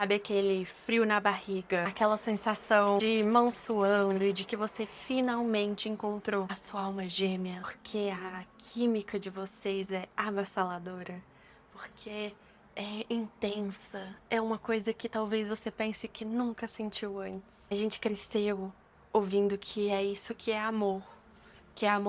Sabe aquele frio na barriga, aquela sensação de mão suando e de que você finalmente encontrou a sua alma gêmea, porque a química de vocês é avassaladora, porque é intensa, é uma coisa que talvez você pense que nunca sentiu antes. A gente cresceu ouvindo que é isso que é amor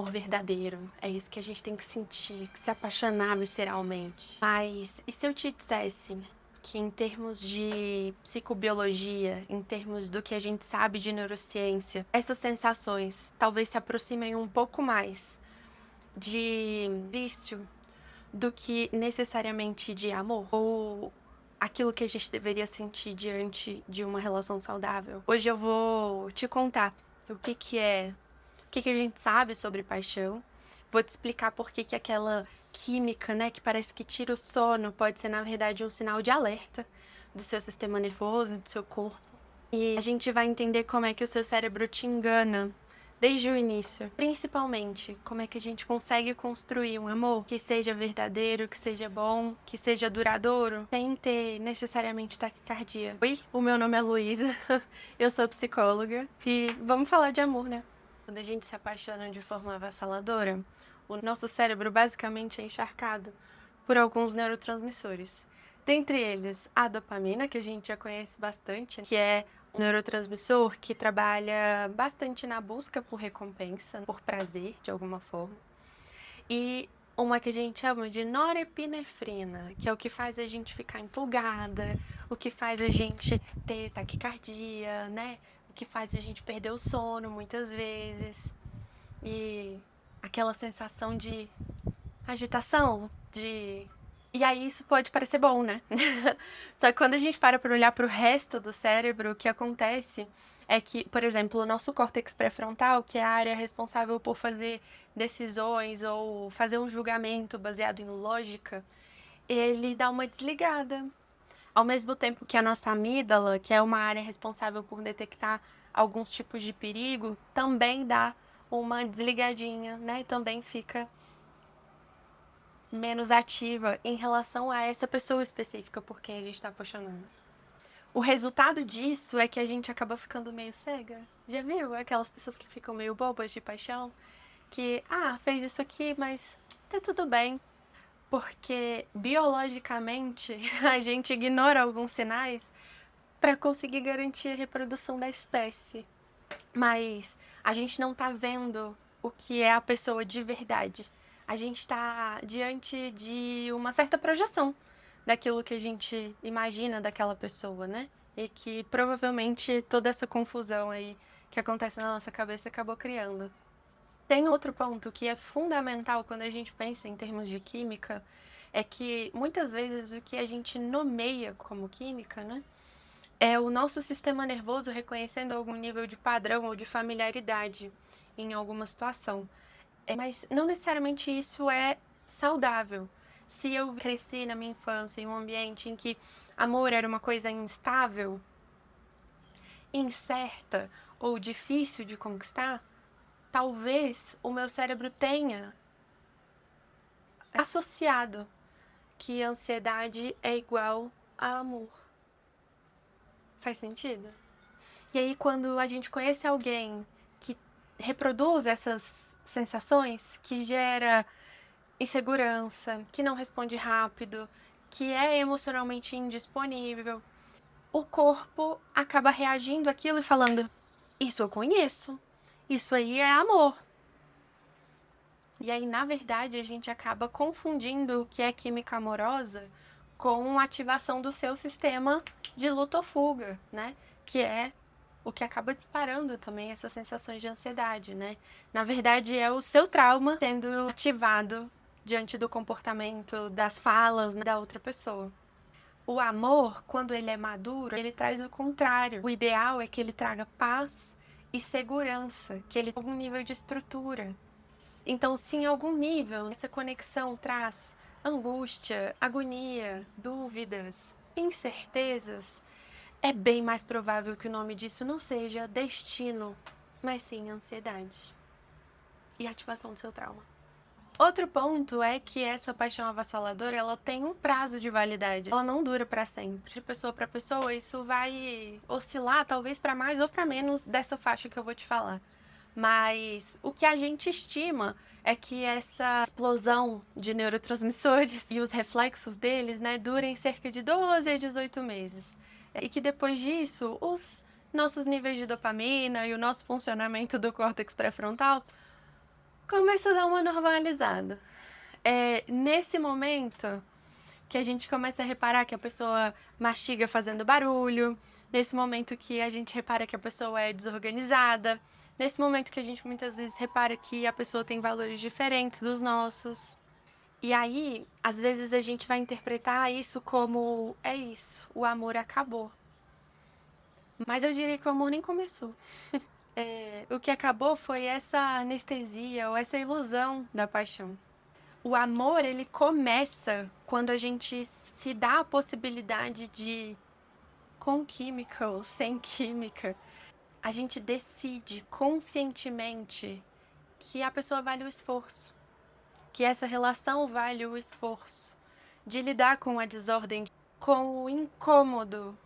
verdadeiro, é isso que a gente tem que sentir, que se apaixonar visceralmente. Mas e se eu te dissesse que em termos de psicobiologia, em termos do que a gente sabe de neurociência, essas sensações talvez se aproximem um pouco mais de vício do que necessariamente de amor? Ou aquilo que a gente deveria sentir diante de uma relação saudável? Hoje eu vou te contar o que a gente sabe sobre paixão. Vou te explicar por que aquela química, né, que parece que tira o sono, pode ser, na verdade, um sinal de alerta do seu sistema nervoso, do seu corpo. E a gente vai entender como é que o seu cérebro te engana desde o início. Principalmente, como é que a gente consegue construir um amor que seja verdadeiro, que seja bom, que seja duradouro, sem ter necessariamente taquicardia. Oi, o meu nome é Luísa, eu sou psicóloga e vamos falar de amor, né? Quando a gente se apaixona de forma avassaladora, o nosso cérebro basicamente é encharcado por alguns neurotransmissores. Dentre eles, a dopamina, que a gente já conhece bastante, que é um neurotransmissor que trabalha bastante na busca por recompensa, por prazer, de alguma forma. E uma que a gente chama de norepinefrina, que é o que faz a gente ficar empolgada, o que faz a gente ter taquicardia, né? O que faz a gente perder o sono muitas vezes. E aquela sensação de agitação, de. E aí isso pode parecer bom, né? Só que quando a gente para olhar para o resto do cérebro, o que acontece é que, por exemplo, o nosso córtex pré-frontal, que é a área responsável por fazer decisões ou fazer um julgamento baseado em lógica, ele dá uma desligada. Ao mesmo tempo que a nossa amígdala, que é uma área responsável por detectar alguns tipos de perigo, também dá uma desligadinha, né? Também fica menos ativa em relação a essa pessoa específica por quem a gente está apaixonando. O resultado disso é que a gente acaba ficando meio cega. Já viu aquelas pessoas que ficam meio bobas de paixão? Que, fez isso aqui, mas tá tudo bem. Porque biologicamente a gente ignora alguns sinais para conseguir garantir a reprodução da espécie. Mas a gente não tá vendo o que é a pessoa de verdade. A gente está diante de uma certa projeção daquilo que a gente imagina daquela pessoa, né? E que provavelmente toda essa confusão aí que acontece na nossa cabeça acabou criando. Tem outro ponto que é fundamental quando a gente pensa em termos de química, é que muitas vezes o que a gente nomeia como química, né? É o nosso sistema nervoso reconhecendo algum nível de padrão ou de familiaridade em alguma situação. Mas não necessariamente isso é saudável. Se eu cresci na minha infância em um ambiente em que amor era uma coisa instável, incerta ou difícil de conquistar, talvez o meu cérebro tenha associado que ansiedade é igual a amor. Faz sentido? E aí, quando a gente conhece alguém que reproduz essas sensações, que gera insegurança, que não responde rápido, que é emocionalmente indisponível, o corpo acaba reagindo àquilo e falando: Isso eu conheço, isso aí é amor. E aí, na verdade, a gente acaba confundindo o que é química amorosa com a ativação do seu sistema de luta ou fuga, né? Que é o que acaba disparando também essas sensações de ansiedade, né? Na verdade, é o seu trauma sendo ativado diante do comportamento, das falas, né, da outra pessoa. O amor, quando ele é maduro, ele traz o contrário. O ideal é que ele traga paz e segurança, que ele tenha algum nível de estrutura. Então, se em algum nível essa conexão traz angústia, agonia, dúvidas, incertezas, é bem mais provável que o nome disso não seja destino, mas sim ansiedade e ativação do seu trauma. Outro ponto é que essa paixão avassaladora, ela tem um prazo de validade. Ela não dura pra sempre. De pessoa pra pessoa, isso vai oscilar talvez pra mais ou pra menos dessa faixa que eu vou te falar. Mas o que a gente estima é que essa explosão de neurotransmissores e os reflexos deles, né, durem cerca de 12 a 18 meses. E que depois disso, os nossos níveis de dopamina e o nosso funcionamento do córtex pré-frontal começa a dar uma normalizada. É nesse momento que a gente começa a reparar que a pessoa mastiga fazendo barulho, nesse momento que a gente repara que a pessoa é desorganizada, nesse momento que a gente muitas vezes repara que a pessoa tem valores diferentes dos nossos. E aí, às vezes a gente vai interpretar isso como é isso, o amor acabou. Mas eu diria que o amor nem começou. O que acabou foi essa anestesia ou essa ilusão da paixão. O amor, ele começa quando a gente se dá a possibilidade de, com química ou sem química, a gente decide conscientemente que a pessoa vale o esforço, que essa relação vale o esforço de lidar com a desordem, com o incômodo,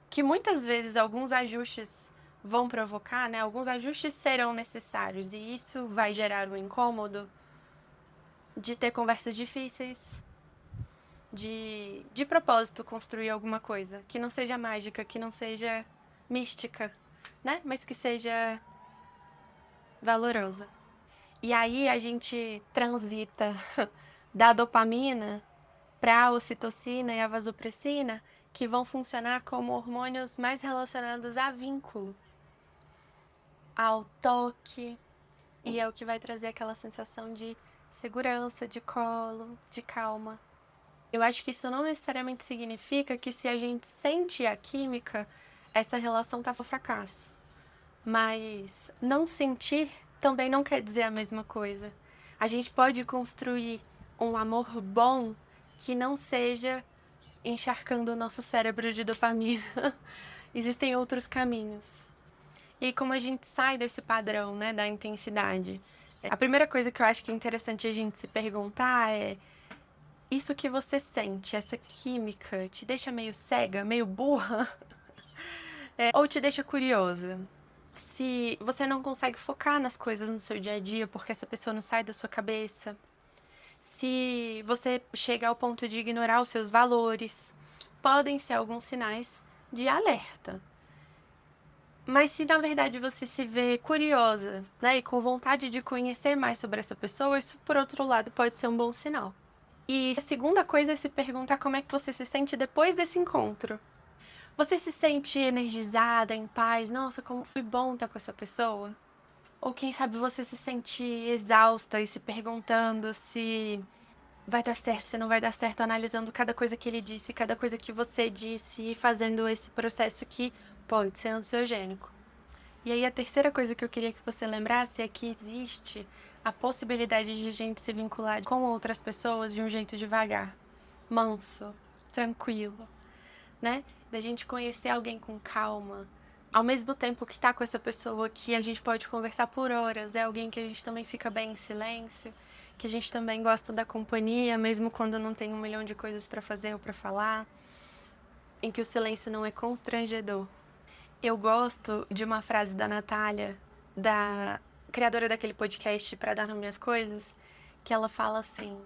que muitas vezes alguns ajustes vão provocar, né? Alguns ajustes serão necessários e isso vai gerar um incômodo de ter conversas difíceis, de propósito construir alguma coisa que não seja mágica, que não seja mística, né? Mas que seja valorosa. E aí a gente transita da dopamina para a ocitocina e a vasopressina, que vão funcionar como hormônios mais relacionados a vínculo, ao toque, e é o que vai trazer aquela sensação de segurança, de colo, de calma. Eu acho que isso não necessariamente significa que se a gente sente a química, essa relação tá um fracasso. Mas não sentir também não quer dizer a mesma coisa. A gente pode construir um amor bom que não seja encharcando o nosso cérebro de dopamina. Existem outros caminhos. E como a gente sai desse padrão, né, da intensidade? A primeira coisa que eu acho que é interessante a gente se perguntar é: isso que você sente, essa química, te deixa meio cega, meio burra? Ou te deixa curiosa? Se você não consegue focar nas coisas no seu dia a dia porque essa pessoa não sai da sua cabeça, se você chega ao ponto de ignorar os seus valores, podem ser alguns sinais de alerta. Mas se na verdade você se vê curiosa, né, e com vontade de conhecer mais sobre essa pessoa, isso por outro lado pode ser um bom sinal. E a segunda coisa é se perguntar como é que você se sente depois desse encontro. Você se sente energizada, em paz? Nossa, como foi bom estar com essa pessoa? Ou quem sabe você se sente exausta e se perguntando se vai dar certo, se não vai dar certo, analisando cada coisa que ele disse, cada coisa que você disse e fazendo esse processo que pode ser ansiogênico. E aí a terceira coisa que eu queria que você lembrasse é que existe a possibilidade de a gente se vincular com outras pessoas de um jeito devagar, manso, tranquilo, né? Da gente conhecer alguém com calma, ao mesmo tempo que tá com essa pessoa que a gente pode conversar por horas, é alguém que a gente também fica bem em silêncio, que a gente também gosta da companhia, mesmo quando não tem um milhão de coisas pra fazer ou pra falar, em que o silêncio não é constrangedor. Eu gosto de uma frase da Natália, da criadora daquele podcast Pra Dar Nome às Coisas, que ela fala assim: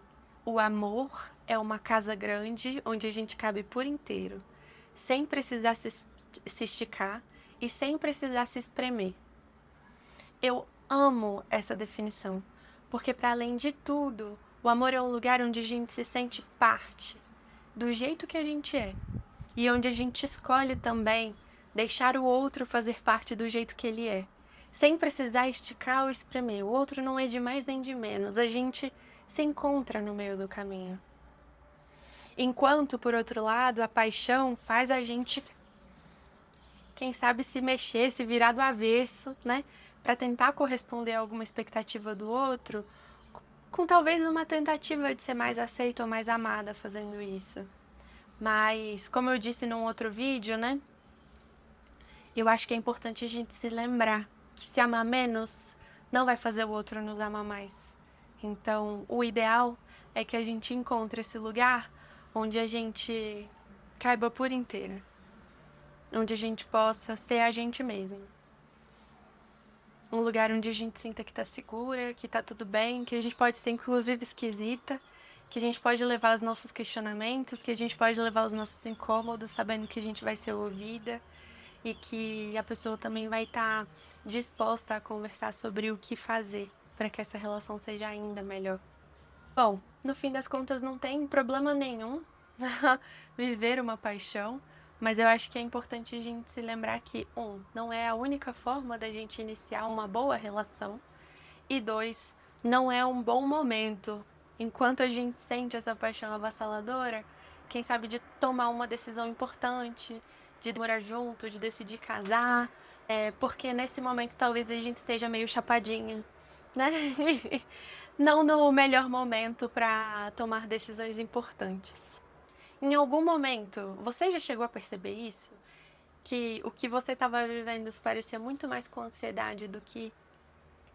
o amor é uma casa grande onde a gente cabe por inteiro, sem precisar se esticar e sem precisar se espremer. Eu amo essa definição, porque para além de tudo, o amor é um lugar onde a gente se sente parte, do jeito que a gente é, e onde a gente escolhe também deixar o outro fazer parte do jeito que ele é, sem precisar esticar ou espremer. O outro não é de mais nem de menos, a gente se encontra no meio do caminho. Enquanto, por outro lado, a paixão faz a gente, quem sabe, se mexer, se virar do avesso, né? Para tentar corresponder a alguma expectativa do outro, com talvez uma tentativa de ser mais aceita ou mais amada fazendo isso. Mas, como eu disse num outro vídeo, né? Eu acho que é importante a gente se lembrar que se amar menos não vai fazer o outro nos amar mais. Então, o ideal é que a gente encontre esse lugar onde a gente caiba por inteiro, onde a gente possa ser a gente mesmo. Um lugar onde a gente sinta que tá segura, que tá tudo bem, que a gente pode ser inclusive esquisita, que a gente pode levar os nossos questionamentos, que a gente pode levar os nossos incômodos, sabendo que a gente vai ser ouvida e que a pessoa também vai estar disposta a conversar sobre o que fazer para que essa relação seja ainda melhor. Bom, no fim das contas não tem problema nenhum viver uma paixão, mas eu acho que é importante a gente se lembrar que, não é a única forma da gente iniciar uma boa relação, e dois, não é um bom momento, enquanto a gente sente essa paixão avassaladora, quem sabe de tomar uma decisão importante, de morar junto, de decidir casar, porque nesse momento talvez a gente esteja meio chapadinha, né? Não no melhor momento para tomar decisões importantes. Em algum momento, você já chegou a perceber isso? Que o que você estava vivendo se parecia muito mais com ansiedade do que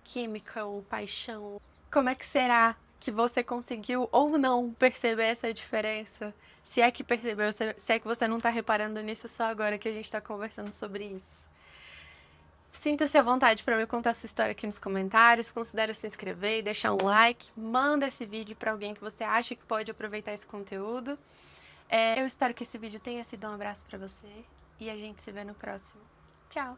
química ou paixão? Como é que será que você conseguiu ou não perceber essa diferença? Se é que percebeu, se é que você não tá reparando nisso só agora que a gente tá conversando sobre isso. Sinta-se à vontade para me contar sua história aqui nos comentários, considere se inscrever e deixar um like, manda esse vídeo para alguém que você acha que pode aproveitar esse conteúdo. Eu espero que esse vídeo tenha sido um abraço para você e a gente se vê no próximo. Tchau!